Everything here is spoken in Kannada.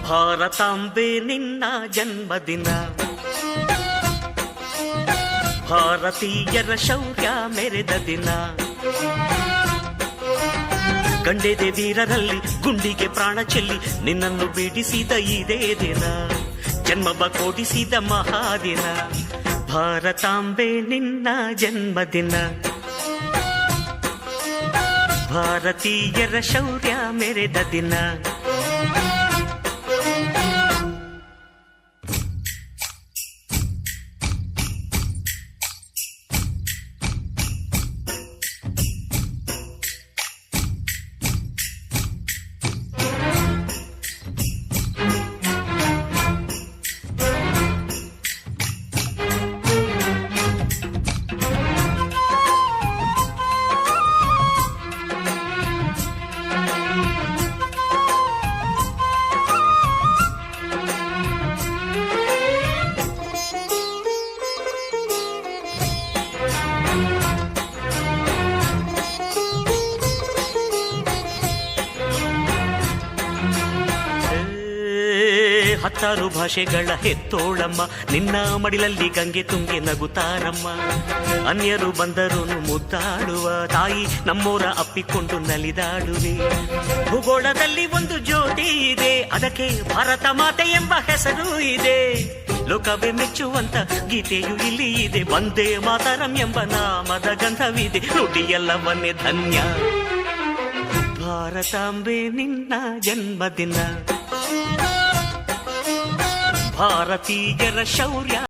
ಭಾರತಾಂಬೆ ನಿನ್ನ ಜನ್ಮದಿನ, ಭಾರತೀಯರ ಶೌರ್ಯ ಮೆರೆದ ದಿನ, ಗಂಡೆದೆ ವೀರರಲ್ಲಿ ಗುಂಡಿಗೆ ಪ್ರಾಣ ಚೆಲ್ಲಿ ನಿನ್ನನ್ನು ಬಿಡಿಸಿದ ಇದೇ ದಿನ, ಜನ್ಮವ ಕೊಡಿಸಿದ ಮಹಾದಿನ. ಭಾರತಾಂಬೆ ನಿನ್ನ ಜನ್ಮದಿನ, ಭಾರತೀಯರ ಶೌರ್ಯ ಮೆರೆದ ದಿನ. ಹತ್ತಾರು ಭಾಷೆಗಳ ಹೆತ್ತೋಳಮ್ಮ, ನಿನ್ನ ಮಡಿಲಲ್ಲಿ ಗಂಗೆ ತುಂಗೆ ನಗುತ್ತಾರಮ್ಮ. ಅನ್ಯರು ಬಂದರು ಮುದ್ದಾಡುವ ತಾಯಿ, ನಮ್ಮೋರ ಅಪ್ಪಿಕೊಂಡು ನಲಿದಾಡುವೆ. ಭೂಗೋಳದಲ್ಲಿ ಒಂದು ಜ್ಯೋತಿ ಇದೆ, ಅದಕ್ಕೆ ಭಾರತ ಮಾತೆ ಎಂಬ ಹೆಸರು ಇದೆ. ಲೋಕವೇ ಮೆಚ್ಚುವಂತ ಗೀತೆಯು ಇಲ್ಲಿ ಇದೆ, ವಂದೇ ಮಾತರಂ ಎಂಬ ನಾಮದ ಗಂಧವಿದೆ. ನುಡಿಯೆಲ್ಲವನ್ನೇ ಧನ್ಯ. ಭಾರತಾಂಬೆ ನಿನ್ನ ಜನ್ಮದಿನ, ಭಾರತೀಯರ ಶೌರ್ಯ